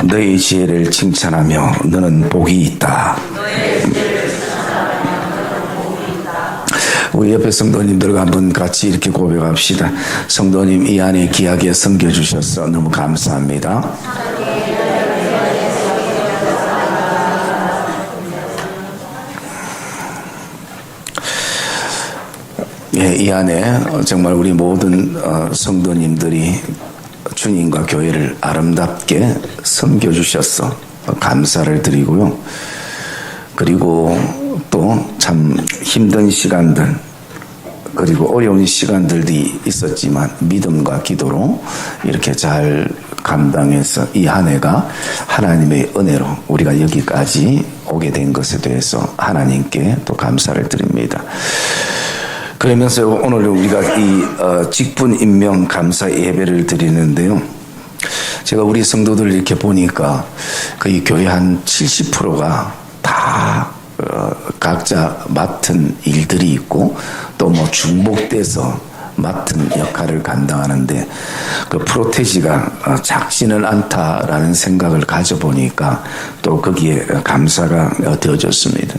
너의 지혜를 칭찬하며 너는 복이 있다. 우리 옆에 성도님들과 한번 같이 이렇게 고백합시다. 성도님, 이 안에 귀하게 섬겨주셔서 너무 감사합니다. 예, 이 안에 정말 우리 모든 성도님들이 주님과 교회를 아름답게 섬겨주셔서 감사를 드리고요. 그리고 또 참 힘든 시간들, 그리고 어려운 시간들이 있었지만 믿음과 기도로 이렇게 잘 감당해서 이 한 해가 하나님의 은혜로 우리가 여기까지 오게 된 것에 대해서 하나님께 또 감사를 드립니다. 그러면서 오늘 우리가 이 직분 임명 감사 예배를 드리는데요. 제가 우리 성도들 이렇게 보니까 거의 교회 한 70%가 다 각자 맡은 일들이 있고 또 뭐 중복돼서 맡은 역할을 감당하는데 그 프로테지가 작지는 않다라는 생각을 가져보니까 또 거기에 감사가 되어졌습니다.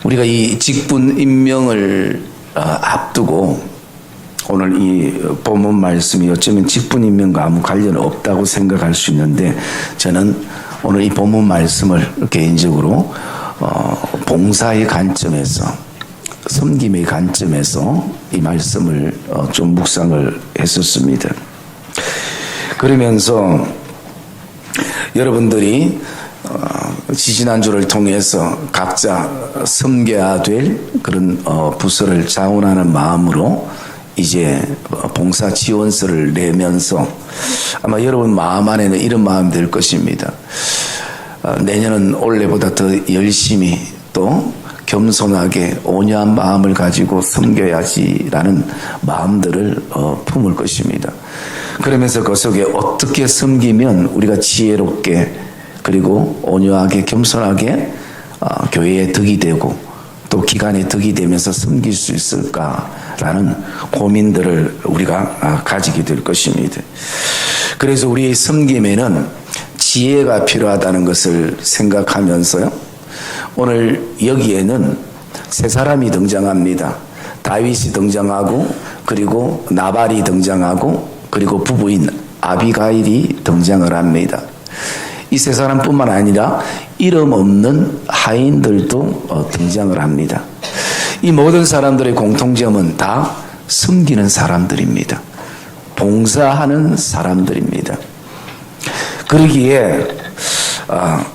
우리가 이 직분 임명을 앞두고 오늘 이 본문 말씀이 어쩌면 직분 임명과 아무 관련 없다고 생각할 수 있는데 저는 오늘 이 본문 말씀을 개인적으로 봉사의 관점에서, 섬김의 관점에서 이 말씀을 좀 묵상을 했었습니다. 그러면서 여러분들이 지지난주를 통해서 각자 섬겨야 될 그런 부서를 자원하는 마음으로 이제 봉사 지원서를 내면서 아마 여러분 마음 안에는 이런 마음이 들 것입니다. 내년은 올해보다 더 열심히 또 겸손하게 온유한 마음을 가지고 섬겨야지라는 마음들을 품을 것입니다. 그러면서 그 속에 어떻게 섬기면 우리가 지혜롭게 그리고 온유하게 겸손하게 교회에 덕이 되고 또 기간에 덕이 되면서 섬길 수 있을까라는 고민들을 우리가 가지게 될 것입니다. 그래서 우리의 섬김에는 지혜가 필요하다는 것을 생각하면서요. 오늘 여기에는 세 사람이 등장합니다. 다윗이 등장하고 그리고 나발이 등장하고 그리고 부부인 아비가일이 등장을 합니다. 이 세 사람뿐만 아니라 이름 없는 하인들도 등장을 합니다. 이 모든 사람들의 공통점은 다 섬기는 사람들입니다. 봉사하는 사람들입니다. 그러기에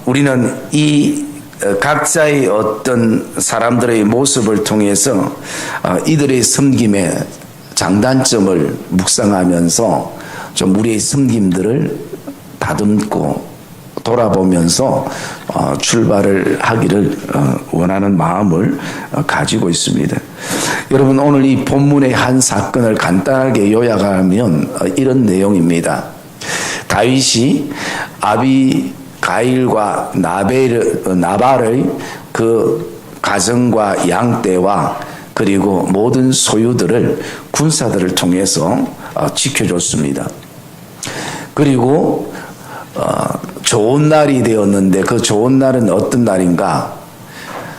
우리는 이 각자의 어떤 사람들의 모습을 통해서 이들의 섬김의 장단점을 묵상하면서 좀 우리의 섬김들을 다듬고 돌아보면서 출발을 하기를 원하는 마음을 가지고 있습니다. 여러분, 오늘 이 본문의 한 사건을 간단하게 요약하면 이런 내용입니다. 다윗이 아비가일과 나발의 그 가정과 양떼와 그리고 모든 소유들을 군사들을 통해서 지켜줬습니다. 그리고 좋은 날이 되었는데 그 좋은 날은 어떤 날인가?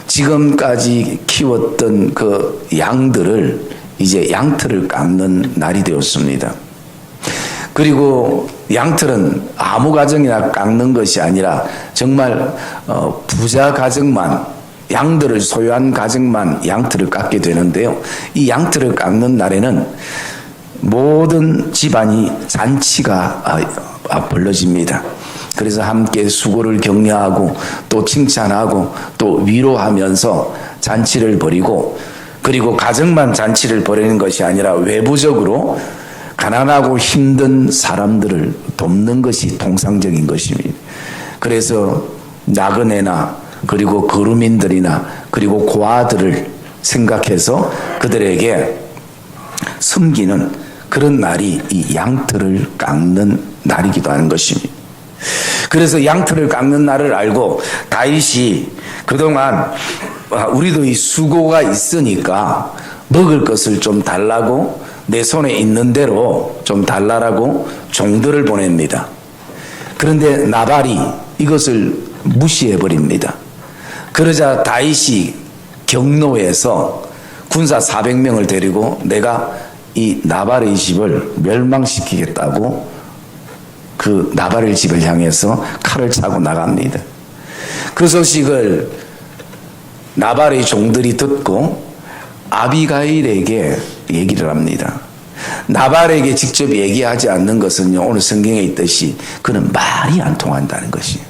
지금까지 키웠던 그 양들을 이제 양털을 깎는 날이 되었습니다. 그리고 양털은 아무 가정이나 깎는 것이 아니라 정말 부자 가정만, 양들을 소유한 가정만 양털을 깎게 되는데요. 이 양털을 깎는 날에는 모든 집안이 잔치가 벌어집니다. 그래서 함께 수고를 격려하고 또 칭찬하고 또 위로하면서 잔치를 벌이고, 그리고 가정만 잔치를 벌이는 것이 아니라 외부적으로 가난하고 힘든 사람들을 돕는 것이 통상적인 것입니다. 그래서 나그네나 그리고 거루민들이나 그리고 고아들을 생각해서 그들에게 섬기는 그런 날이 이 양털을 깎는 날이기도 하는 것입니다. 그래서 양털을 깎는 날을 알고 다윗이 그동안 우리도 이 수고가 있으니까 먹을 것을 좀 달라고 내 손에 있는 대로 좀 달라라고 종들을 보냅니다. 그런데 나발이 이것을 무시해 버립니다. 그러자 다윗이 경노해서 군사 400명을 데리고 내가 이 나발의 집을 멸망시키겠다고 그 나발의 집을 향해서 칼을 차고 나갑니다. 그 소식을 나발의 종들이 듣고 아비가일에게 얘기를 합니다. 나발에게 직접 얘기하지 않는 것은요, 오늘 성경에 있듯이 그는 말이 안 통한다는 것이에요.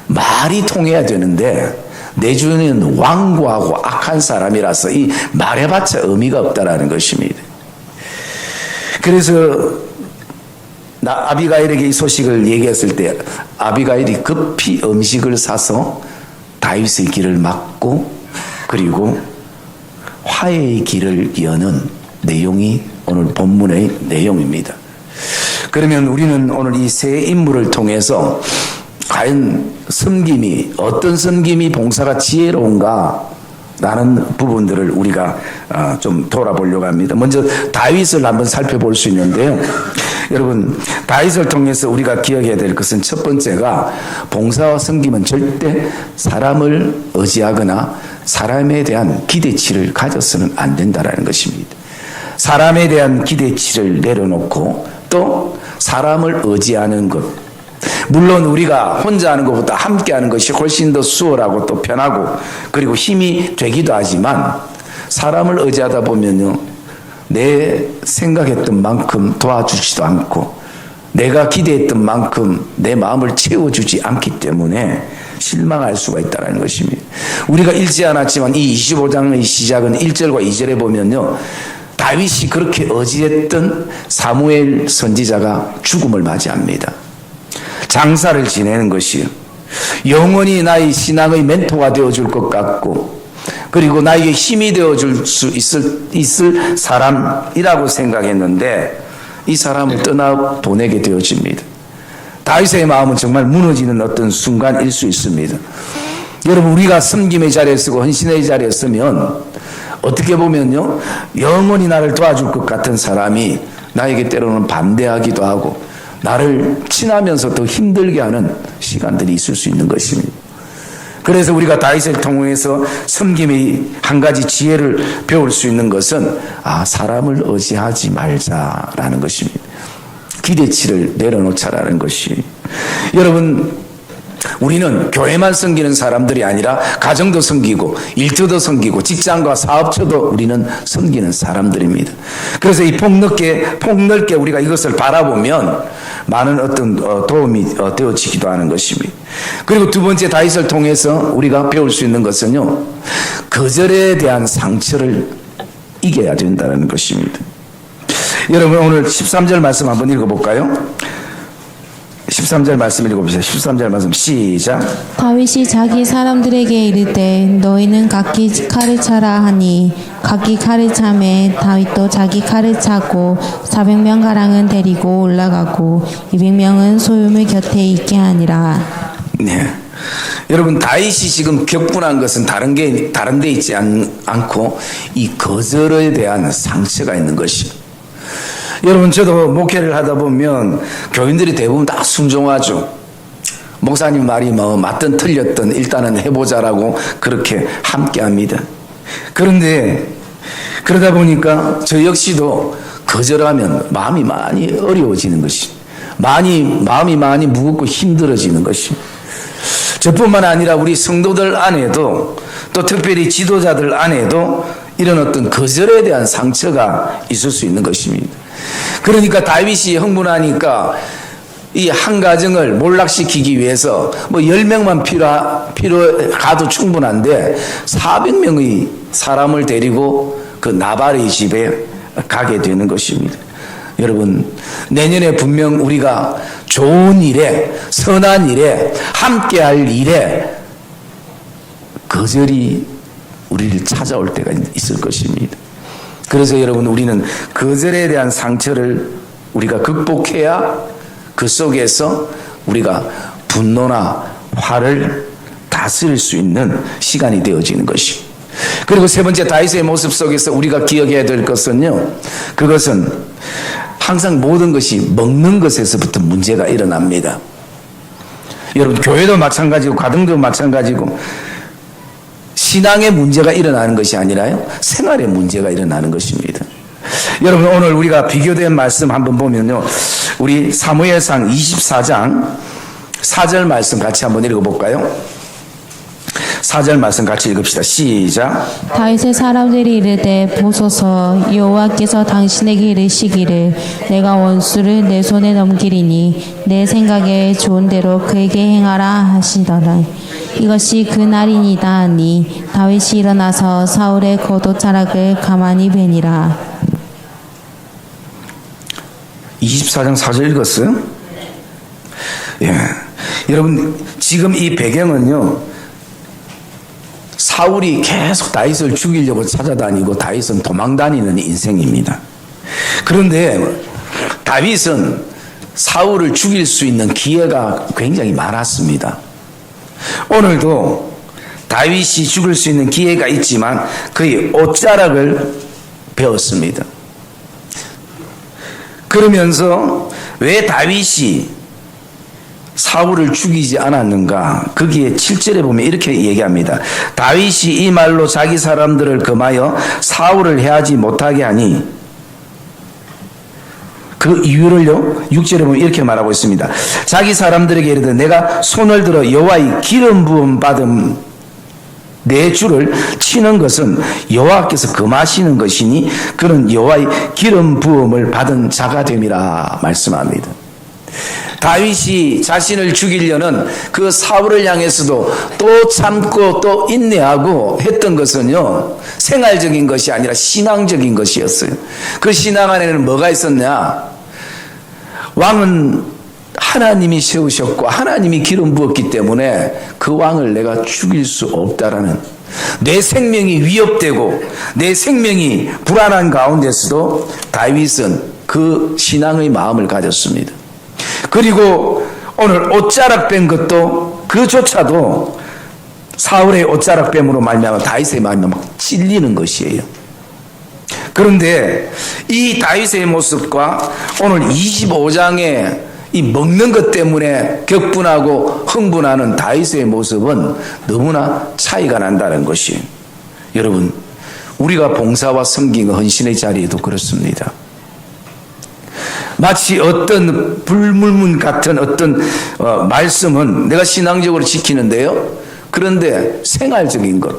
말이 통해야 되는데 내주는 완고하고 악한 사람이라서 이 말해봤자 의미가 없다라는 것입니다. 그래서 아비가일에게 이 소식을 얘기했을 때 아비가일이 급히 음식을 사서 다윗의 길을 막고 그리고 화해의 길을 여는 내용이 오늘 본문의 내용입니다. 그러면 우리는 오늘 이 세 인물을 통해서 과연 섬김이 어떤 섬김이 봉사가 지혜로운가 라는 부분들을 우리가 좀 돌아보려고 합니다. 먼저 다윗을 한번 살펴볼 수 있는데요. 여러분, 다윗을 통해서 우리가 기억해야 될 것은 첫 번째가 봉사와 섬김은 절대 사람을 의지하거나 사람에 대한 기대치를 가져서는 안 된다는 것입니다. 사람에 대한 기대치를 내려놓고 또 사람을 의지하는 것, 물론 우리가 혼자 하는 것보다 함께 하는 것이 훨씬 더 수월하고 또 편하고 그리고 힘이 되기도 하지만 사람을 의지하다 보면요, 내 생각했던 만큼 도와주지도 않고 내가 기대했던 만큼 내 마음을 채워주지 않기 때문에 실망할 수가 있다는 것입니다. 우리가 읽지 않았지만 이 25장의 시작은 1절과 2절에 보면요, 다윗이 그렇게 의지했던 사무엘 선지자가 죽음을 맞이합니다. 장사를 지내는 것이요, 영원히 나의 신앙의 멘토가 되어줄 것 같고 그리고 나에게 힘이 되어줄 수 있을 사람이라고 생각했는데 이 사람을 떠나보내게 되어집니다. 다윗의 마음은 정말 무너지는 어떤 순간일 수 있습니다. 여러분, 우리가 섬김의 자리에 서고 헌신의 자리에 서면 어떻게 보면요, 영원히 나를 도와줄 것 같은 사람이 나에게 때로는 반대하기도 하고 나를 친하면서 더 힘들게 하는 시간들이 있을 수 있는 것입니다. 그래서 우리가 다윗을 통해서 섬김의 한 가지 지혜를 배울 수 있는 것은 사람을 의지하지 말자라는 것입니다. 기대치를 내려놓자라는 것이. 여러분, 우리는 교회만 섬기는 사람들이 아니라 가정도 섬기고 일터도 섬기고 직장과 사업처도 우리는 섬기는 사람들입니다. 그래서 이 폭넓게 우리가 이것을 바라보면 많은 어떤 도움이 되어지기도 하는 것입니다. 그리고 두 번째, 다윗을 통해서 우리가 배울 수 있는 것은요, 거절에 대한 상처를 이겨야 된다는 것입니다. 여러분, 오늘 13절 말씀 한번 읽어볼까요? 13절 말씀 읽어보세요. 13절 말씀 시작. 다윗이 자기 사람들에게 이르되 너희는 각기 칼을 차라 하니 각기 칼을 차매 다윗도 자기 칼을 차고 400명 가량은 데리고 올라가고 200명은 소유물 곁에 있게 하니라. 네. 여러분, 다윗이 지금 격분한 것은 다른 데 있지 않고 이 거절에 대한 상처가 있는 것입니다. 여러분, 저도 목회를 하다 보면 교인들이 대부분 다 순종하죠. 목사님 말이 뭐 맞든 틀렸든 일단은 해보자라고 그렇게 함께 합니다. 그런데 그러다 보니까 저 역시도 거절하면 마음이 많이 어려워지는 것이, 마음이 많이 무겁고 힘들어지는 것이. 저뿐만 아니라 우리 성도들 안에도 또 특별히 지도자들 안에도 이런 어떤 거절에 대한 상처가 있을 수 있는 것입니다. 그러니까 다윗이 흥분하니까 이 한 가정을 몰락시키기 위해서 뭐 10명만 필요가도 충분한데 400명의 사람을 데리고 그 나발의 집에 가게 되는 것입니다. 여러분, 내년에 분명 우리가 좋은 일에, 선한 일에, 함께할 일에 거절이 우리를 찾아올 때가 있을 것입니다. 그래서 여러분, 우리는 거절에 대한 상처를 우리가 극복해야 그 속에서 우리가 분노나 화를 다스릴 수 있는 시간이 되어지는 것이. 그리고 세 번째, 다윗의 모습 속에서 우리가 기억해야 될 것은요, 그것은 항상 모든 것이 먹는 것에서부터 문제가 일어납니다. 여러분, 교회도 마찬가지고 가정도 마찬가지고 신앙의 문제가 일어나는 것이 아니라요, 생활의 문제가 일어나는 것입니다. 여러분, 오늘 우리가 비교된 말씀 한번 보면요, 우리 사무엘상 24장 4절 말씀 같이 한번 읽어볼까요? 4절 말씀 같이 읽읍시다. 시작. 다윗의 사람들이 이르되 보소서 여호와께서 당신에게 이르시기를 내가 원수를 내 손에 넘기리니 내 생각에 좋은 대로 그에게 행하라 하시더라. 이것이 그 날이니이다 하니 다윗이 일어나서 사울의 겉옷자락을 가만히 베니라. 24장 4절 읽었어요? 예. 여러분, 지금 이 배경은요, 사울이 계속 다윗을 죽이려고 찾아다니고 다윗은 도망다니는 인생입니다. 그런데 다윗은 사울을 죽일 수 있는 기회가 굉장히 많았습니다. 오늘도 다윗이 죽을 수 있는 기회가 있지만 그의 옷자락을 베었습니다. 그러면서 왜 다윗이 사울을 죽이지 않았는가? 거기에 7절에 보면 이렇게 얘기합니다. 다윗이 이 말로 자기 사람들을 금하여 사울을 해하지 못하게 하니 그 이유를요 6절에 보면 이렇게 말하고 있습니다. 자기 사람들에게 이르되 내가 손을 들어 여호와의 기름 부음 받은 내 주를 치는 것은 여호와께서 금하시는 것이니 그는 여호와의 기름 부음을 받은 자가 됨이라 말씀합니다. 다윗이 자신을 죽이려는 그 사울을 향해서도 또 참고 또 인내하고 했던 것은요, 생활적인 것이 아니라 신앙적인 것이었어요. 그 신앙 안에는 뭐가 있었냐? 왕은 하나님이 세우셨고 하나님이 기름 부었기 때문에 그 왕을 내가 죽일 수 없다라는, 내 생명이 위협되고 내 생명이 불안한 가운데서도 다윗은 그 신앙의 마음을 가졌습니다. 그리고 오늘 옷자락 뺀 것도 그조차도 사울의 옷자락 뺨으로 말미암아 다윗의 마음이 막 찔리는 것이에요. 그런데 이 다윗의 모습과 오늘 25장에 이 먹는 것 때문에 격분하고 흥분하는 다윗의 모습은 너무나 차이가 난다는 것이에요. 여러분, 우리가 봉사와 섬김과 헌신의 자리에도 그렇습니다. 마치 어떤 불물문 같은 어떤 말씀은 내가 신앙적으로 지키는데요, 그런데 생활적인 것,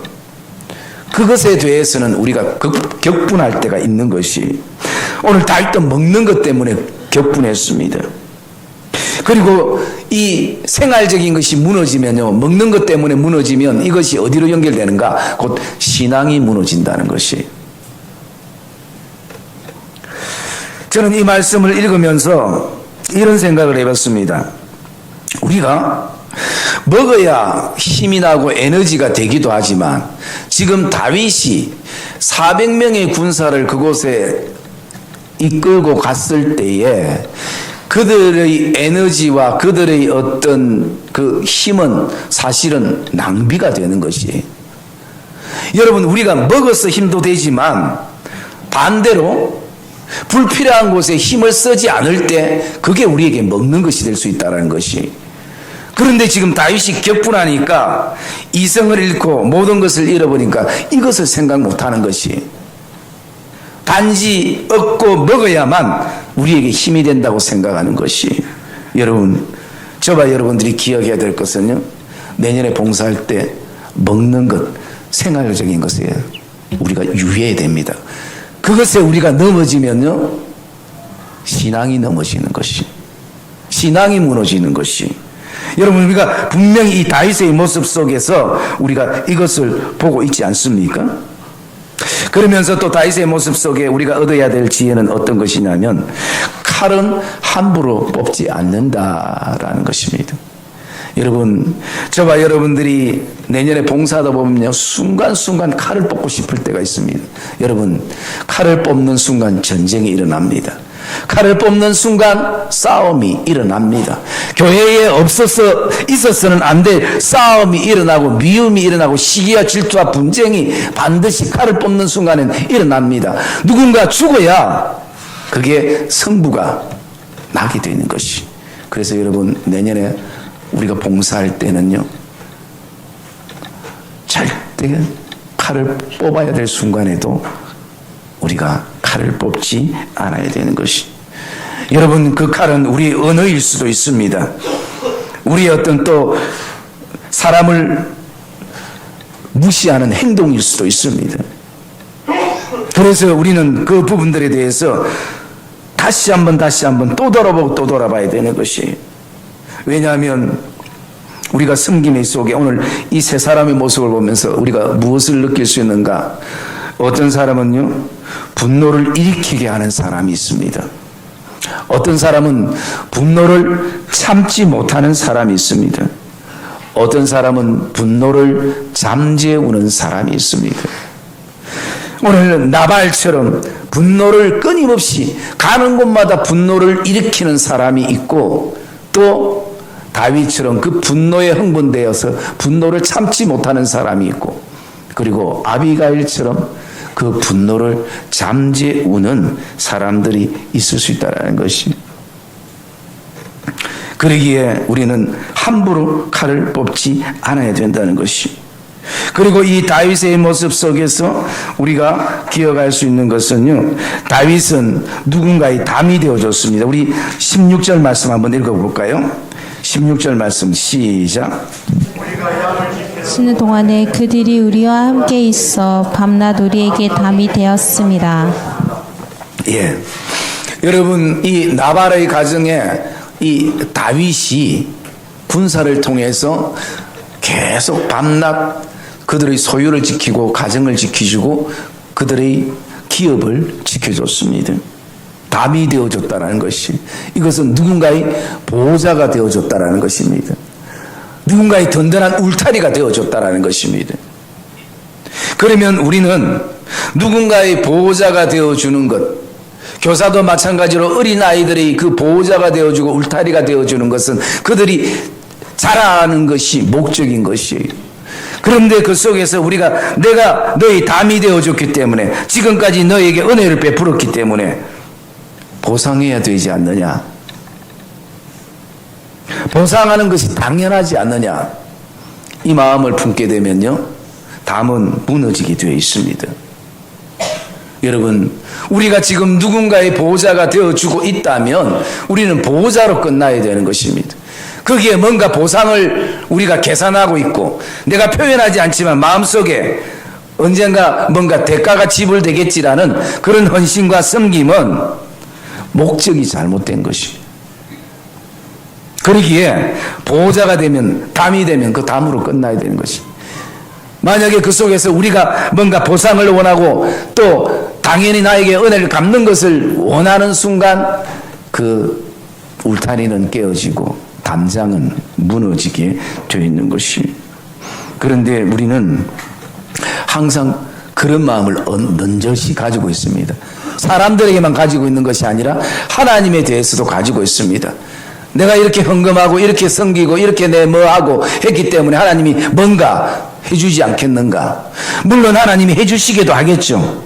그것에 대해서는 우리가 격분할 때가 있는 것이, 오늘 다윗도 먹는 것 때문에 격분했습니다. 그리고 이 생활적인 것이 무너지면요, 먹는 것 때문에 무너지면 이것이 어디로 연결되는가? 곧 신앙이 무너진다는 것이. 저는 이 말씀을 읽으면서 이런 생각을 해봤습니다. 우리가 먹어야 힘이 나고 에너지가 되기도 하지만 지금 다윗이 400명의 군사를 그곳에 이끌고 갔을 때에 그들의 에너지와 그들의 어떤 그 힘은 사실은 낭비가 되는 것이에요. 여러분, 우리가 먹어서 힘도 되지만 반대로 불필요한 곳에 힘을 쓰지 않을 때 그게 우리에게 먹는 것이 될 수 있다는 것이. 그런데 지금 다윗이 격분하니까 이성을 잃고 모든 것을 잃어버리니까 이것을 생각 못하는 것이, 단지 얻고 먹어야만 우리에게 힘이 된다고 생각하는 것이. 여러분, 저와 여러분들이 기억해야 될 것은요, 내년에 봉사할 때 먹는 것, 생활적인 것에 우리가 유의해야 됩니다. 그것에 우리가 넘어지면요, 신앙이 넘어지는 것이, 신앙이 무너지는 것이. 여러분, 우리가 분명히 이 다윗의 모습 속에서 우리가 이것을 보고 있지 않습니까? 그러면서 또 다윗의 모습 속에 우리가 얻어야 될 지혜는 어떤 것이냐면, 칼은 함부로 뽑지 않는다라는 것입니다. 여러분, 저와 여러분들이 내년에 봉사하다 보면요, 순간순간 칼을 뽑고 싶을 때가 있습니다. 여러분, 칼을 뽑는 순간 전쟁이 일어납니다. 칼을 뽑는 순간 싸움이 일어납니다. 교회에 있어서는 안 될 싸움이 일어나고 미움이 일어나고 시기와 질투와 분쟁이 반드시 칼을 뽑는 순간엔 일어납니다. 누군가 죽어야 그게 승부가 나게 되는 것이. 그래서 여러분, 내년에 우리가 봉사할 때는요, 절대 칼을 뽑아야 될 순간에도 우리가 칼을 뽑지 않아야 되는 것이. 여러분, 그 칼은 우리의 언어일 수도 있습니다. 우리의 어떤 또 사람을 무시하는 행동일 수도 있습니다. 그래서 우리는 그 부분들에 대해서 다시 한번 또 돌아보고 또 돌아봐야 되는 것이에요. 왜냐하면 우리가 섬김의 속에 오늘 이 세 사람의 모습을 보면서 우리가 무엇을 느낄 수 있는가? 어떤 사람은요, 분노를 일으키게 하는 사람이 있습니다. 어떤 사람은 분노를 참지 못하는 사람이 있습니다. 어떤 사람은 분노를 잠재우는 사람이 있습니다. 오늘 나발처럼 분노를 끊임없이 가는 곳마다 분노를 일으키는 사람이 있고, 또 다윗처럼 그 분노에 흥분되어서 분노를 참지 못하는 사람이 있고, 그리고 아비가일처럼 그 분노를 잠재우는 사람들이 있을 수 있다는 것이. 그러기에 우리는 함부로 칼을 뽑지 않아야 된다는 것이. 그리고 이 다윗의 모습 속에서 우리가 기억할 수 있는 것은요, 다윗은 누군가의 담이 되어줬습니다. 우리 16절 말씀 한번 읽어볼까요? 16절 말씀 시작. 쉬는 동안에 그들이 우리와 함께 있어 밤낮 우리에게 담이 되었습니다. 예, 여러분, 이 나발의 가정에 이 다윗이 군사를 통해서 계속 밤낮 그들의 소유를 지키고 가정을 지켜주고 그들의 기업을 지켜줬습니다. 담이 되어줬다는 것이, 이것은 누군가의 보호자가 되어줬다는 것입니다. 누군가의 든든한 울타리가 되어줬다는 것입니다. 그러면 우리는 누군가의 보호자가 되어주는 것, 교사도 마찬가지로 어린아이들의 그 보호자가 되어주고 울타리가 되어주는 것은 그들이 자라는 것이 목적인 것이에요. 그런데 그 속에서 우리가 내가 너희 담이 되어줬기 때문에, 지금까지 너에게 은혜를 베풀었기 때문에 보상해야 되지 않느냐, 보상하는 것이 당연하지 않느냐, 이 마음을 품게 되면요, 담은 무너지게 되어 있습니다. 여러분, 우리가 지금 누군가의 보호자가 되어주고 있다면 우리는 보호자로 끝나야 되는 것입니다. 거기에 뭔가 보상을 우리가 계산하고 있고, 내가 표현하지 않지만 마음속에 언젠가 뭔가 대가가 지불되겠지라는 그런 헌신과 섬김은 목적이 잘못된 것입니다. 그러기에 보호자가 되면, 담이 되면 그 담으로 끝나야 되는 것입니다. 만약에 그 속에서 우리가 뭔가 보상을 원하고 또 당연히 나에게 은혜를 갚는 것을 원하는 순간 그 울타리는 깨어지고 담장은 무너지게 되어 있는 것입니다. 그런데 우리는 항상 그런 마음을 넌저시 가지고 있습니다. 사람들에게만 가지고 있는 것이 아니라 하나님에 대해서도 가지고 있습니다. 내가 이렇게 헌금하고 이렇게 섬기고 이렇게 내 뭐하고 했기 때문에 하나님이 뭔가 해주지 않겠는가? 물론 하나님이 해주시기도 하겠죠.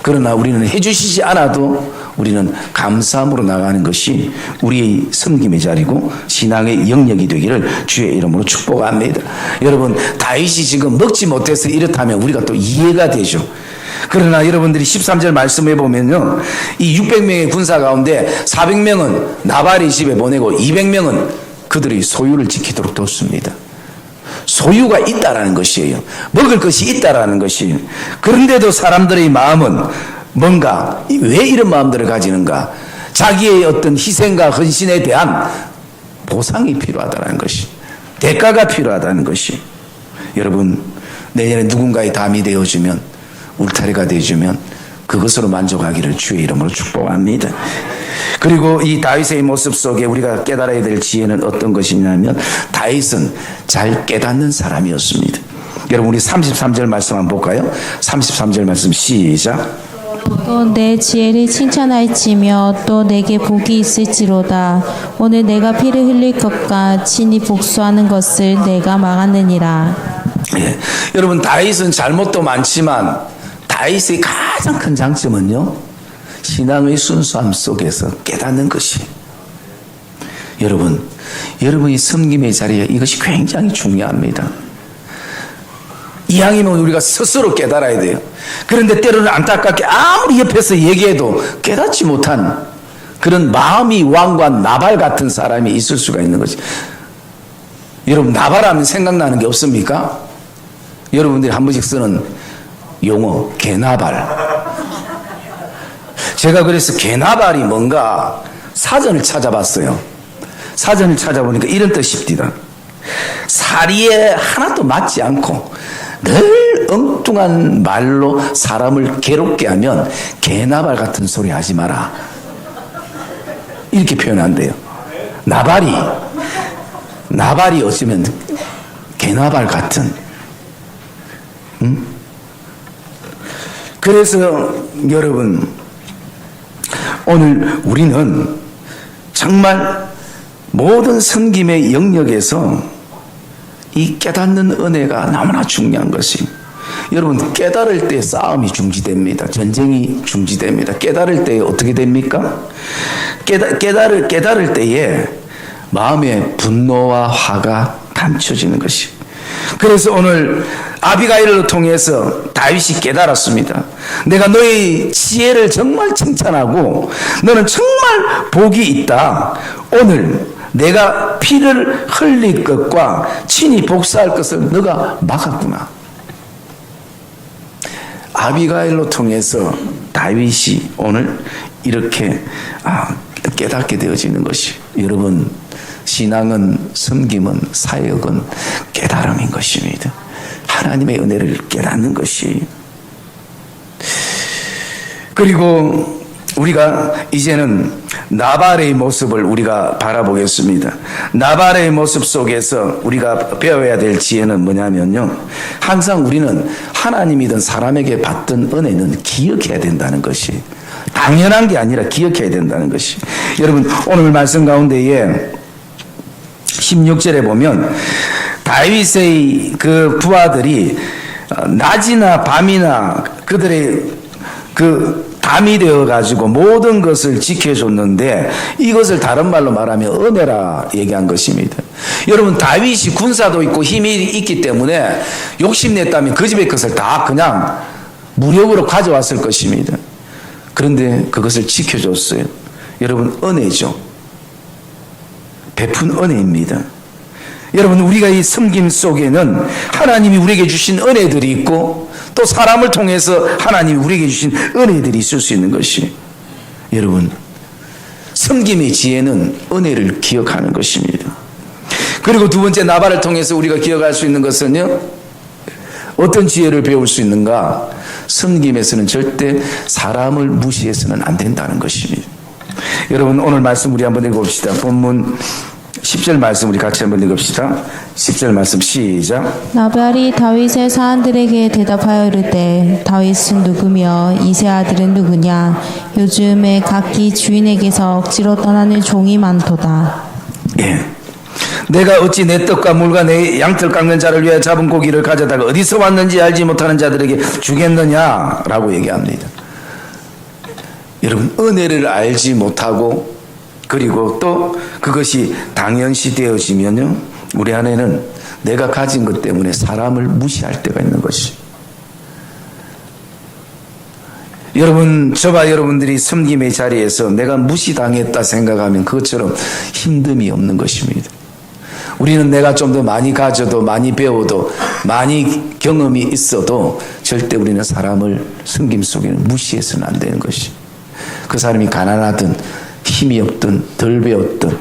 그러나 우리는 해주시지 않아도 우리는 감사함으로 나가는 것이 우리의 섬김의 자리고 신앙의 영역이 되기를 주의 이름으로 축복합니다. 여러분, 다윗이 지금 먹지 못해서 이렇다면 우리가 또 이해가 되죠. 그러나 여러분들이 13절 말씀해 보면요, 이 600명의 군사 가운데 400명은 나발의 집에 보내고 200명은 그들의 소유를 지키도록 뒀습니다. 소유가 있다라는 것이에요. 먹을 것이 있다라는 것이에요. 그런데도 사람들의 마음은 뭔가, 왜 이런 마음들을 가지는가? 자기의 어떤 희생과 헌신에 대한 보상이 필요하다는 것이, 대가가 필요하다는 것이. 여러분, 내년에 누군가의 담이 되어주면, 울타리가 되어주면 그것으로 만족하기를 주의 이름으로 축복합니다. 그리고 이 다윗의 모습 속에 우리가 깨달아야 될 지혜는 어떤 것이냐면, 다윗은 잘 깨닫는 사람이었습니다. 여러분, 우리 33절 말씀 한번 볼까요? 33절 말씀 시작. 또 내 지혜를 칭찬할지며 또 내게 복이 있을지로다. 오늘 내가 피를 흘릴 것과 친히 복수하는 것을 내가 막았느니라. 예, 여러분, 다윗은 잘못도 많지만 다윗의 가장 큰 장점은요, 신앙의 순수함 속에서 깨닫는 것이. 여러분이 섬김의 자리에 이것이 굉장히 중요합니다. 이왕이면 우리가 스스로 깨달아야 돼요. 그런데 때로는 안타깝게 아무리 옆에서 얘기해도 깨닫지 못한 그런 마음이 왕관 나발 같은 사람이 있을 수가 있는 거지. 여러분, 나발하면 생각나는 게 없습니까? 여러분들이 한 번씩 쓰는 용어, 개나발. 제가 그래서 개나발이 뭔가 사전을 찾아봤어요. 사전을 찾아보니까 이런 뜻입니다. 사리에 하나도 맞지 않고 늘 엉뚱한 말로 사람을 괴롭게 하면 개나발 같은 소리 하지 마라. 이렇게 표현한대요. 나발이 어쩌면 개나발 같은. 그래서 여러분, 오늘 우리는 정말 모든 섬김의 영역에서 이 깨닫는 은혜가 너무나 중요한 것이, 여러분, 깨달을 때 싸움이 중지됩니다. 전쟁이 중지됩니다. 깨달을 때 어떻게 됩니까? 깨달을 때에 마음의 분노와 화가 감춰지는 것이. 그래서 오늘 아비가일을 통해서 다윗이 깨달았습니다. 내가 너의 지혜를 정말 칭찬하고 너는 정말 복이 있다. 오늘 내가 피를 흘릴 것과 친히 복수할 것을 너가 막았구나. 아비가일로 통해서 다윗이 오늘 이렇게 깨닫게 되어지는 것이, 여러분, 신앙은, 섬김은, 사역은 깨달음인 것입니다. 하나님의 은혜를 깨닫는 것이. 그리고 우리가 이제는 나발의 모습을 우리가 바라보겠습니다. 나발의 모습 속에서 우리가 배워야 될 지혜는 뭐냐면요, 항상 우리는 하나님이든 사람에게 받던 은혜는 기억해야 된다는 것이, 당연한 게 아니라 기억해야 된다는 것이. 여러분, 오늘 말씀 가운데에 16절에 보면 다윗의 그 부하들이 낮이나 밤이나 그들의 담이 되어 가지고 모든 것을 지켜줬는데, 이것을 다른 말로 말하면 은혜라 얘기한 것입니다. 여러분, 다윗이 군사도 있고 힘이 있기 때문에 욕심냈다면 그 집의 것을 다 그냥 무력으로 가져왔을 것입니다. 그런데 그것을 지켜줬어요. 여러분, 은혜죠. 베푼 은혜입니다. 여러분, 우리가 이 섬김 속에는 하나님이 우리에게 주신 은혜들이 있고, 또 사람을 통해서 하나님이 우리에게 주신 은혜들이 있을 수 있는 것이, 여러분, 섬김의 지혜는 은혜를 기억하는 것입니다. 그리고 두 번째, 나발을 통해서 우리가 기억할 수 있는 것은요, 어떤 지혜를 배울 수 있는가? 섬김에서는 절대 사람을 무시해서는 안 된다는 것입니다. 여러분, 오늘 말씀 우리 한번 읽어봅시다. 본문 10절 말씀 우리 같이 한번 읽읍시다. 10절 말씀 시작. 나발이 다윗의 사람들에게 대답하여 이르되, 다윗은 누구며 이세 아들은 누구냐? 요즘에 각기 주인에게서 억지로 떠나는 종이 많도다. 예. 내가 어찌 내 떡과 물과 내 양털 깎는 자를 위하여 잡은 고기를 가져다가 어디서 왔는지 알지 못하는 자들에게 주겠느냐라고 얘기합니다. 여러분, 은혜를 알지 못하고, 그리고 또 그것이 당연시 되어지면요, 우리 안에는 내가 가진 것 때문에 사람을 무시할 때가 있는 것이. 여러분, 저와 여러분들이 섬김의 자리에서 내가 무시당했다 생각하면 그것처럼 힘듦이 없는 것입니다. 우리는 내가 좀 더 많이 가져도, 많이 배워도, 많이 경험이 있어도 절대 우리는 사람을 섬김 속에는 무시해서는 안 되는 것이. 그 사람이 가난하든 힘이 없든 덜 배웠든,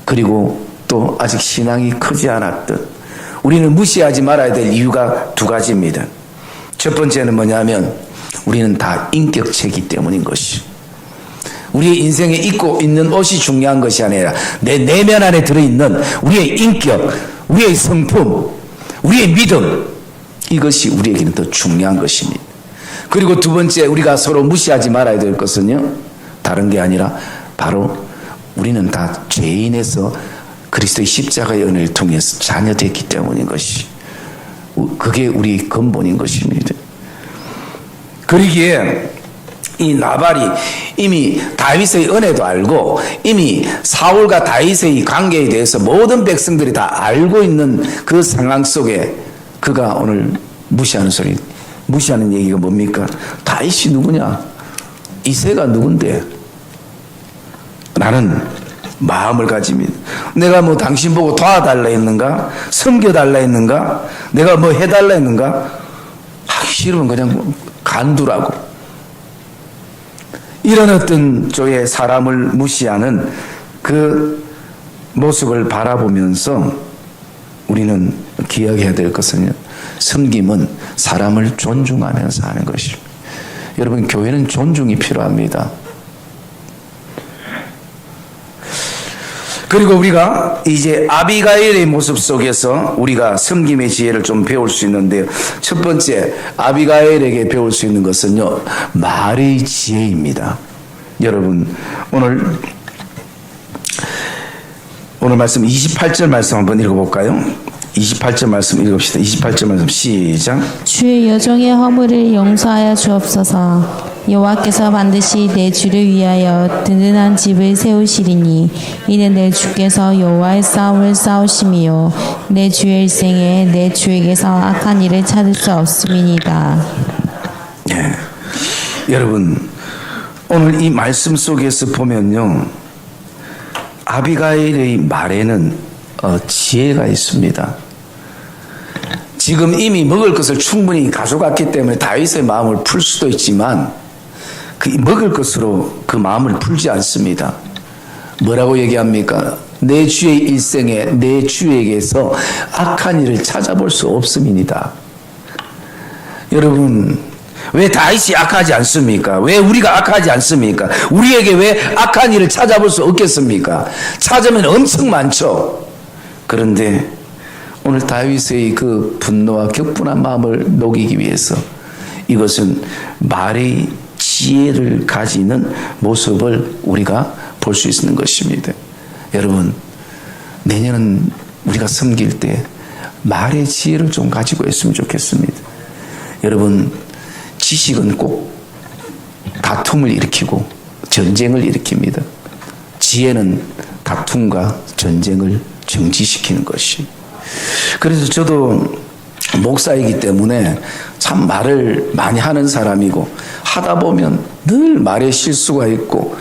그리고 또 아직 신앙이 크지 않았든, 우리는 무시하지 말아야 될 이유가 두 가지입니다. 첫 번째는 뭐냐면, 우리는 다 인격체이기 때문인 것이. 우리의 인생에 입고 있는 옷이 중요한 것이 아니라 내 내면 안에 들어있는 우리의 인격, 우리의 성품, 우리의 믿음, 이것이 우리에게는 더 중요한 것입니다. 그리고 두 번째, 우리가 서로 무시하지 말아야 될 것은요, 다른 게 아니라 바로 우리는 다 죄인에서 그리스도의 십자가의 은혜를 통해서 자녀됐기 때문인 것이, 그게 우리 근본인 것입니다. 그러기에 이 나발이 이미 다윗의 은혜도 알고 이미 사울과 다윗의 관계에 대해서 모든 백성들이 다 알고 있는 그 상황 속에 그가 오늘 무시하는 얘기가 뭡니까? 다윗이 누구냐? 이새가 누군데? 나는 마음을 가집니다. 내가 뭐 당신 보고 도와달라 했는가? 섬겨달라 했는가? 내가 뭐 해달라 했는가? 하기 싫으면 그냥 간두라고. 이런 어떤 조의 사람을 무시하는 그 모습을 바라보면서 우리는 기억해야 될 것은 섬김은 사람을 존중하면서 하는 것입니다. 여러분, 교회는 존중이 필요합니다. 그리고 우리가 이제 아비가일의 모습 속에서 우리가 섬김의 지혜를 좀 배울 수 있는데요. 첫 번째, 아비가일에게 배울 수 있는 것은요, 말의 지혜입니다. 여러분, 오늘 말씀 28절 말씀 한번 읽어볼까요? 28절 말씀 읽읍시다. 28절 말씀 시작. 주의 여종의 허물을 용서하여 주옵소서. 여호와께서 반드시 내 주를 위하여 든든한 집을 세우시리니 이는 내 주께서 여호와의 싸움을 싸우심이요 내 주의 일생에 내 주에게서 악한 일을 찾을 수 없음이니이다. 예. 여러분, 오늘 이 말씀 속에서 보면요, 아비가일의 말에는 지혜가 있습니다. 지금 이미 먹을 것을 충분히 가져갔기 때문에 다윗의 마음을 풀 수도 있지만 그 먹을 것으로 그 마음을 풀지 않습니다. 뭐라고 얘기합니까? 내 주의 일생에 내 주에게서 악한 일을 찾아볼 수 없음이니다. 여러분, 왜 다윗이 악하지 않습니까? 왜 우리가 악하지 않습니까? 우리에게 왜 악한 일을 찾아볼 수 없겠습니까? 찾으면 엄청 많죠. 그런데 오늘 다윗의 그 분노와 격분한 마음을 녹이기 위해서 이것은 말의 지혜를 가지는 모습을 우리가 볼 수 있는 것입니다. 여러분, 내년은 우리가 섬길 때 말의 지혜를 좀 가지고 했으면 좋겠습니다. 여러분, 지식은 꼭 다툼을 일으키고 전쟁을 일으킵니다. 지혜는 다툼과 전쟁을 정지시키는 것이. 그래서 저도 목사이기 때문에 참 말을 많이 하는 사람이고 하다 보면 늘 말에 실수가 있고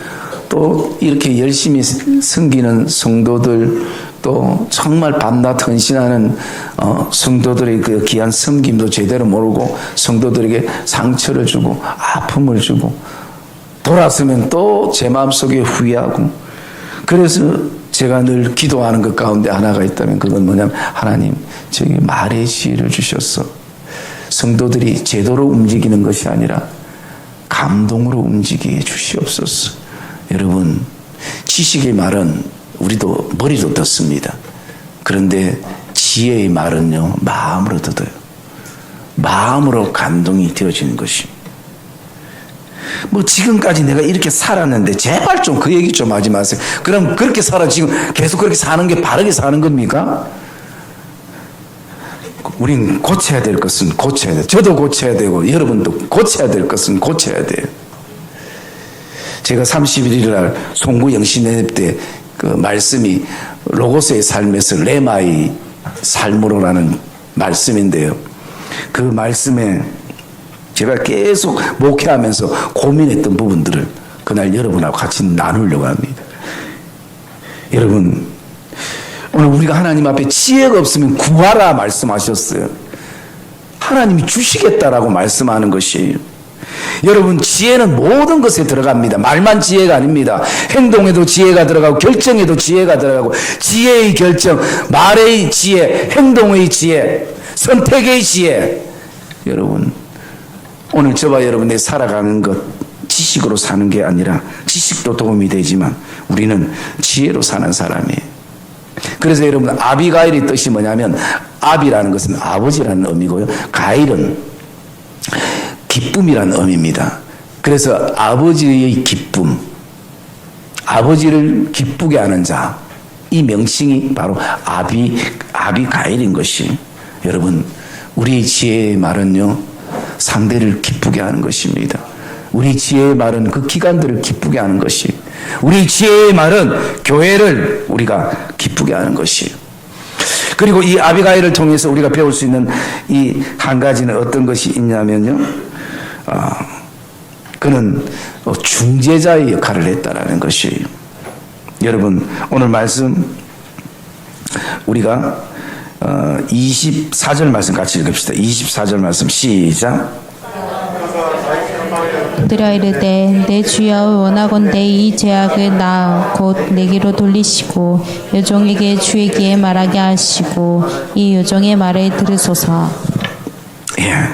또 이렇게 열심히 섬기는 성도들 또 정말 밤낮 헌신하는 성도들의 그 귀한 섬김도 제대로 모르고 성도들에게 상처를 주고 아픔을 주고 돌아서면 또 제 마음속에 후회하고 그래서 제가 늘 기도하는 것 가운데 하나가 있다면 그건 뭐냐면 하나님 저기 말의 지혜를 주셔서 성도들이 제대로 움직이는 것이 아니라 감동으로 움직이게 주시옵소서. 여러분, 지식의 말은 우리도 머리로 듣습니다. 그런데 지혜의 말은요, 마음으로 듣어요. 마음으로 감동이 되어지는 것입니다. 뭐 지금까지 내가 이렇게 살았는데 제발 좀 그 얘기 좀 하지 마세요. 그럼 그렇게 살아 지금 계속 그렇게 사는 게 바르게 사는 겁니까? 우린 고쳐야 될 것은 고쳐야 돼요. 저도 고쳐야 되고 여러분도 고쳐야 될 것은 고쳐야 돼요. 제가 31일 날 송구 영신회 때 그 말씀이 로고스의 삶에서 레마의 삶으로라는 말씀인데요. 그 말씀에 제가 계속 목회하면서 고민했던 부분들을 그날 여러분하고 같이 나누려고 합니다. 여러분, 오늘 우리가 하나님 앞에 지혜가 없으면 구하라 말씀하셨어요. 하나님이 주시겠다라고 말씀하는 것이에요. 여러분, 지혜는 모든 것에 들어갑니다. 말만 지혜가 아닙니다. 행동에도 지혜가 들어가고 결정에도 지혜가 들어가고 지혜의 결정, 말의 지혜, 행동의 지혜, 선택의 지혜. 여러분, 오늘 저와 여러분의 살아가는 것 지식으로 사는 게 아니라 지식도 도움이 되지만 우리는 지혜로 사는 사람이에요. 그래서 여러분, 아비가일의 뜻이 뭐냐면 아비라는 것은 아버지라는 의미고요. 가일은 기쁨이라는 의미입니다. 그래서 아버지의 기쁨, 아버지를 기쁘게 하는 자, 이 명칭이 바로 아비가일인 것이. 여러분, 우리의 지혜의 말은요, 상대를 기쁘게 하는 것입니다. 우리 지혜의 말은 그 기관들을 기쁘게 하는 것이, 우리 지혜의 말은 교회를 우리가 기쁘게 하는 것이. 그리고 이 아비가일을 통해서 우리가 배울 수 있는 이 한 가지는 어떤 것이 있냐면요, 그는 중재자의 역할을 했다라는 것이에요. 여러분, 오늘 말씀 우리가 24절 말씀 같이 읽읍시다. 24절 말씀 시작. 들어 이르되 내 주여 원하건대 이 죄악을 나 곧 내게로 돌리시고 여종에게 주에게 말하게 하시고 이 여종의 말을 들으소서. 예.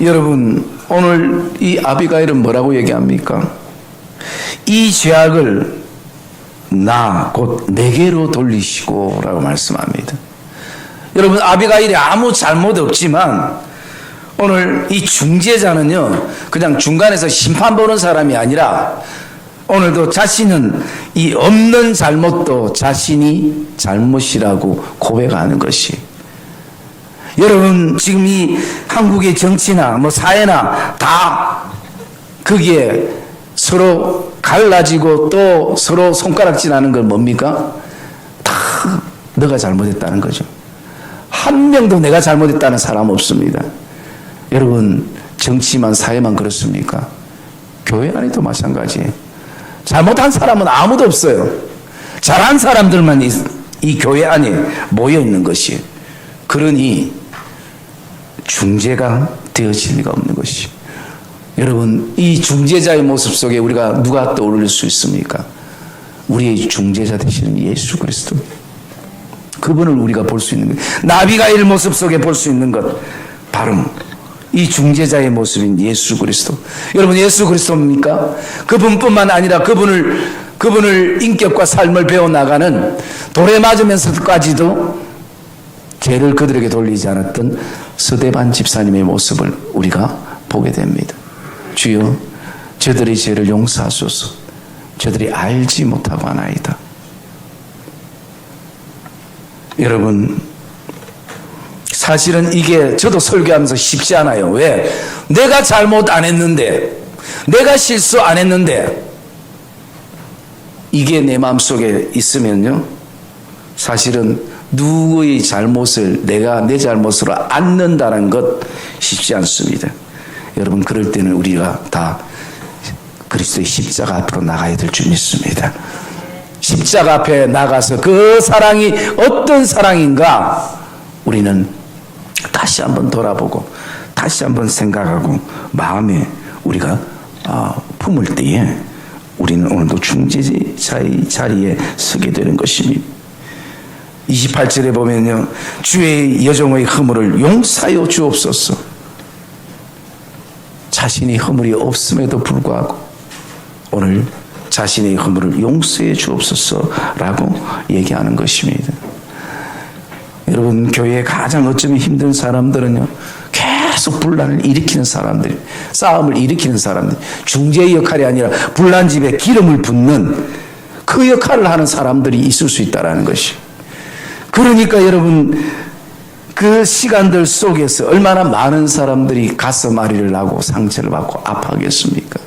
여러분, 오늘 이 아비가일은 뭐라고 얘기합니까? 이 죄악을 나 곧 내게로 돌리시고 라고 말씀합니다. 여러분, 아비가일이 아무 잘못 없지만 오늘 이 중재자는요, 그냥 중간에서 심판 보는 사람이 아니라 오늘도 자신은 이 없는 잘못도 자신이 잘못이라고 고백하는 것이. 여러분, 지금 이 한국의 정치나 뭐 사회나 다 거기에 서로 갈라지고 또 서로 손가락질하는 건 뭡니까? 다 너가 잘못했다는 거죠. 한 명도 내가 잘못했다는 사람 없습니다. 여러분, 정치만 사회만 그렇습니까? 교회 안에도 마찬가지예요. 잘못한 사람은 아무도 없어요. 잘한 사람들만 이 교회 안에 모여 있는 것이. 그러니 중재가 되어질 리가 없는 것이. 여러분, 이 중재자의 모습 속에 우리가 누가 떠오를 수 있습니까? 우리의 중재자 되시는 예수 그리스도. 그분을 우리가 볼 수 있는 것. 나비가일 모습 속에 볼 수 있는 것, 바로 이 중재자의 모습인 예수 그리스도. 여러분, 예수 그리스도입니까? 그분뿐만 아니라 그분을 인격과 삶을 배워나가는, 돌에 맞으면서까지도 죄를 그들에게 돌리지 않았던 스데반 집사님의 모습을 우리가 보게 됩니다. 주여, 저들의 죄를 용서하소서. 저들이 알지 못하고 하나이다. 여러분, 사실은 이게 저도 설교하면서 쉽지 않아요. 왜? 내가 잘못 안 했는데, 내가 실수 안 했는데, 이게 내 마음속에 있으면요, 사실은 누구의 잘못을 내가 내 잘못으로 안는다는 것 쉽지 않습니다. 여러분, 그럴 때는 우리가 다 그리스도의 십자가 앞으로 나가야 될 줄 믿습니다. 십자가 앞에 나가서 그 사랑이 어떤 사랑인가 우리는 다시 한번 돌아보고 다시 한번 생각하고 마음에 우리가 품을 때에 우리는 오늘도 중재자의 자리에 서게 되는 것입니다. 28절에 보면요, 주의 여종의 허물을 용서하여 주옵소서. 자신이 허물이 없음에도 불구하고 오늘 자신의 허물을 용서해 주옵소서라고 얘기하는 것입니다. 여러분, 교회에 가장 어쩌면 힘든 사람들은요, 계속 분란을 일으키는 사람들, 싸움을 일으키는 사람들, 중재의 역할이 아니라 분란집에 기름을 붓는 그 역할을 하는 사람들이 있을 수 있다는 것이. 그러니까 여러분, 그 시간들 속에서 얼마나 많은 사람들이 가슴앓이를 하고 상처를 받고 아파하겠습니까?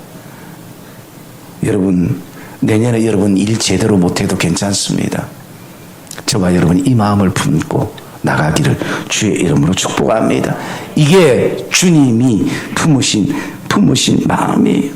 여러분, 내년에 여러분 일 제대로 못해도 괜찮습니다. 저와 여러분 이 마음을 품고 나가기를 주의 이름으로 축복합니다. 이게 주님이 품으신 마음이에요.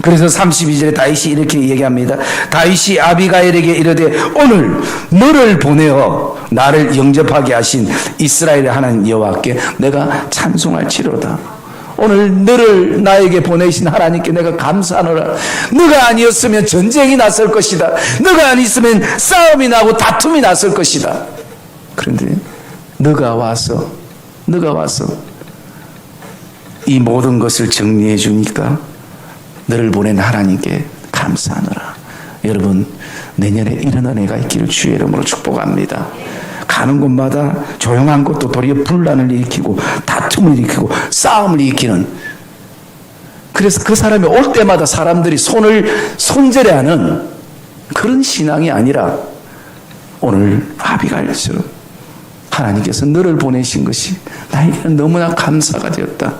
그래서 32절에 다윗이 이렇게 얘기합니다. 다윗이 아비가일에게 이르되 오늘 너를 보내어 나를 영접하게 하신 이스라엘의 하나님 여호와께 내가 찬송할지로다. 오늘 너를 나에게 보내신 하나님께 내가 감사하노라. 너가 아니었으면 전쟁이 났을 것이다. 너가 아니었으면 싸움이 나고 다툼이 났을 것이다. 그런데 너가 와서 이 모든 것을 정리해 주니까 너를 보낸 하나님께 감사하노라. 여러분, 내년에 이런 은혜가 있기를 주의 이름으로 축복합니다. 가는 곳마다 조용한 곳도 도리어 분란을 일으키고 다툼을 일으키고 싸움을 일으키는, 그래서 그 사람이 올 때마다 사람들이 손절해하는 그런 신앙이 아니라 오늘 아비가일처럼 하나님께서 너를 보내신 것이 나에게는 너무나 감사가 되었다.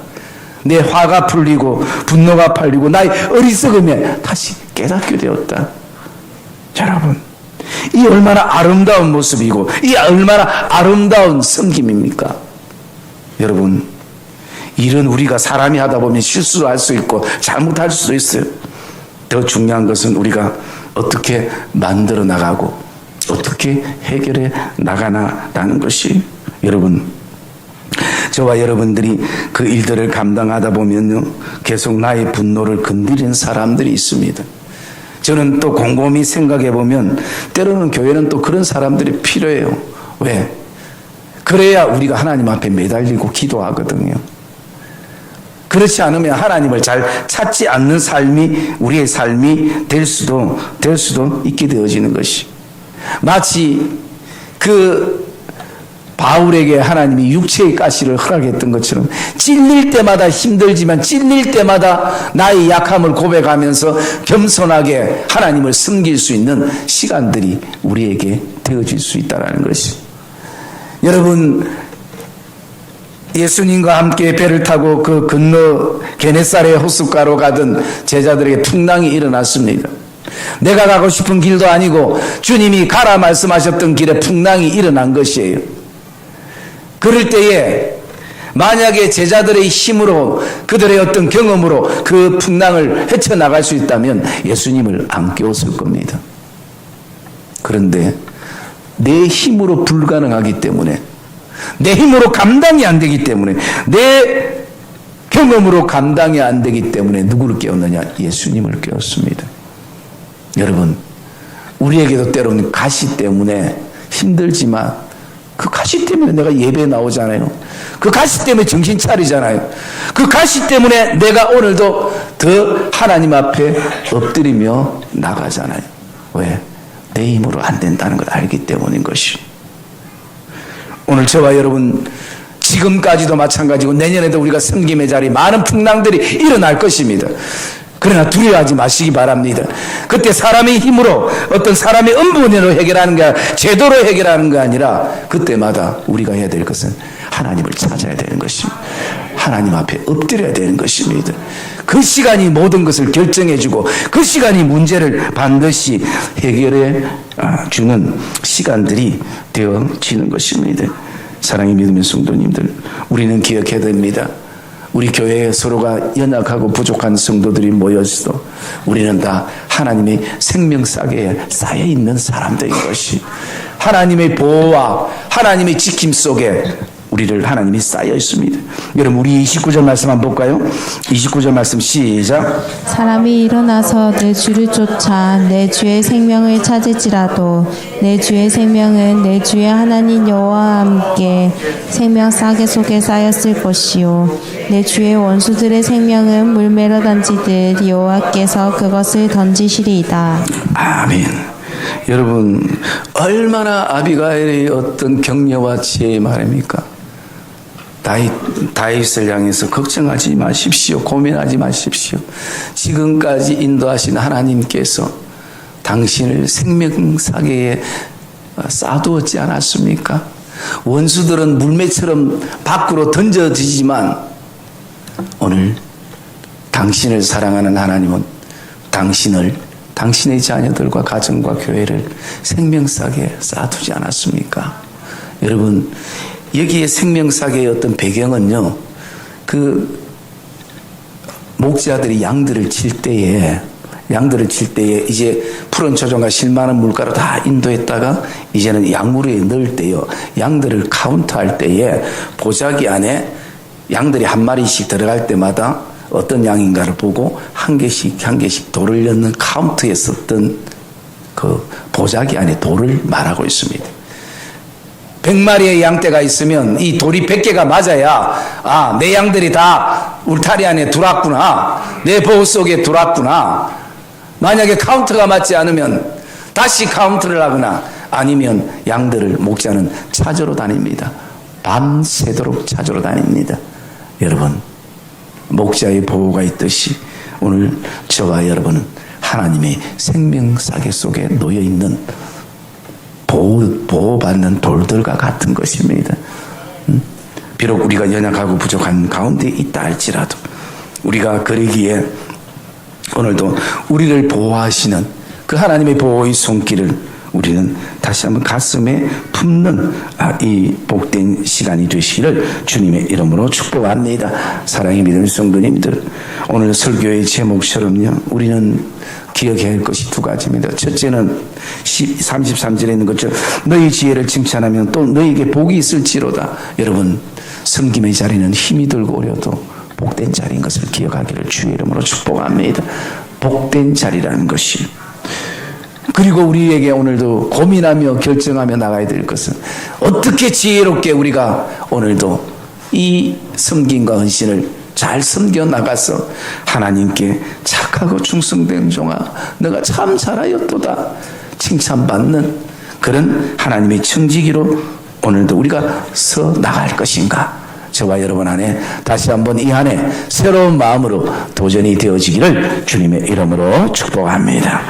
내 화가 풀리고 분노가 풀리고 나의 어리석음에 다시 깨닫게 되었다. 여러분, 이 얼마나 아름다운 모습이고 이 얼마나 아름다운 섬김입니까? 여러분, 일은 우리가 사람이 하다 보면 실수를 할 수 있고 잘못할 수도 있어요. 더 중요한 것은 우리가 어떻게 만들어 나가고 어떻게 해결해 나가나라는 것이, 여러분, 저와 여러분들이 그 일들을 감당하다 보면요, 계속 나의 분노를 건드리는 사람들이 있습니다. 저는 또 곰곰이 생각해 보면 때로는 교회는 또 그런 사람들이 필요해요. 왜? 그래야 우리가 하나님 앞에 매달리고 기도하거든요. 그렇지 않으면 하나님을 잘 찾지 않는 삶이 우리의 삶이 될 수도 있게 되어지는 것이, 마치 그 바울에게 하나님이 육체의 가시를 허락했던 것처럼 찔릴 때마다 힘들지만 찔릴 때마다 나의 약함을 고백하면서 겸손하게 하나님을 섬길 수 있는 시간들이 우리에게 되어질 수 있다는 것이, 여러분, 예수님과 함께 배를 타고 그 건너 게네사렛 호숫가로 가던 제자들에게 풍랑이 일어났습니다. 내가 가고 싶은 길도 아니고 주님이 가라 말씀하셨던 길에 풍랑이 일어난 것이에요. 그럴 때에 만약에 제자들의 힘으로, 그들의 어떤 경험으로 그 풍랑을 헤쳐나갈 수 있다면 예수님을 안 깨웠을 겁니다. 그런데 내 힘으로 불가능하기 때문에, 내 힘으로 감당이 안 되기 때문에, 내 경험으로 감당이 안 되기 때문에 누구를 깨웠느냐? 예수님을 깨웠습니다. 여러분, 우리에게도 때로는 가시 때문에 힘들지만 그 가시 때문에 내가 예배에 나오잖아요. 그 가시 때문에 정신 차리잖아요. 그 가시 때문에 내가 오늘도 더 하나님 앞에 엎드리며 나가잖아요. 왜? 내 힘으로 안 된다는 걸 알기 때문인 것이. 오늘 저와 여러분, 지금까지도 마찬가지고 내년에도 우리가 섬김의 자리 많은 풍랑들이 일어날 것입니다. 그러나 두려워하지 마시기 바랍니다. 그때 사람의 힘으로, 어떤 사람의 음부운으로 해결하는 게 아니라, 제도로 해결하는 게 아니라, 그때마다 우리가 해야 될 것은 하나님을 찾아야 되는 것입니다. 하나님 앞에 엎드려야 되는 것입니다. 그 시간이 모든 것을 결정해주고 그 시간이 문제를 반드시 해결해 주는 시간들이 되어지는 것입니다. 사랑의 믿음의 성도님들, 우리는 기억해야 됩니다. 우리 교회에 서로가 연약하고 부족한 성도들이 모여서 우리는 다 하나님의 생명싸개에 쌓여있는 사람들인 것이, 하나님의 보호와 하나님의 지킴 속에 우리를 하나님이 쌓여 있습니다. 여러분, 우리 29절 말씀 한번 볼까요? 29절 말씀 시작. 사람이 일어나서 내 주를 쫓아 내 주의 생명을 찾을지라도 내 주의 생명은 내 주의 하나님 여호와와 함께 생명 싸개 속에 쌓였을 것이요 내 주의 원수들의 생명은 물매러 던지듯 여호와께서 그것을 던지시리이다. 아멘. 여러분, 얼마나 아비가일의 어떤 격려와 지혜의 말입니까? 다윗을 향해서 걱정하지 마십시오. 고민하지 마십시오. 지금까지 인도하신 하나님께서 당신을 생명사계에 쌓아두었지 않았습니까? 원수들은 물매처럼 밖으로 던져지지만 오늘 당신을 사랑하는 하나님은 당신의 자녀들과 가정과 교회를 생명사계에 쌓아두지 않았습니까? 여러분, 여기에 생명사계의 어떤 배경은요, 그 목자들이 양들을 칠 때에 이제 푸른 초종과 실만한 물가로 다 인도했다가 이제는 양무리에 넣을 때요, 양들을 카운트할 때에 보자기 안에 양들이 한 마리씩 들어갈 때마다 어떤 양인가를 보고 한 개씩 돌을 넣는 카운트에 썼던 그 보자기 안에 돌을 말하고 있습니다. 100마리의 양떼가 있으면 이 돌이 100개가 맞아야, 내 양들이 다 울타리 안에 들어왔구나, 내 보호 속에 들어왔구나. 만약에 카운트가 맞지 않으면 다시 카운트를 하거나 아니면 양들을 목자는 찾으러 다닙니다. 밤새도록 찾으러 다닙니다. 여러분, 목자의 보호가 있듯이 오늘 저와 여러분은 하나님의 생명사계 속에 놓여있는 보호받는 돌들과 같은 것입니다. 비록 우리가 연약하고 부족한 가운데 있다 할지라도 우리가 그러기에 오늘도 우리를 보호하시는 그 하나님의 보호의 손길을 우리는 다시 한번 가슴에 품는 이 복된 시간이 되시기를 주님의 이름으로 축복합니다. 사랑의 믿음의 성도님들, 오늘 설교의 제목처럼요, 우리는 기억해야 할 것이 두 가지입니다. 첫째는 33절에 있는 것처럼 너희 지혜를 칭찬하면 또 너희에게 복이 있을지로다. 여러분, 섬김의 자리는 힘이 들고 어려도 복된 자리인 것을 기억하기를 주의 이름으로 축복합니다. 복된 자리라는 것이. 그리고 우리에게 오늘도 고민하며 결정하며 나가야 될 것은 어떻게 지혜롭게 우리가 오늘도 이 섬김과 헌신을 잘 섬겨 나가서 하나님께 착하고 충성된 종아 너가 참 잘하였도다 칭찬받는 그런 하나님의 청지기로 오늘도 우리가 서 나갈 것인가. 저와 여러분 안에 다시 한번 이 한 해 새로운 마음으로 도전이 되어지기를 주님의 이름으로 축복합니다.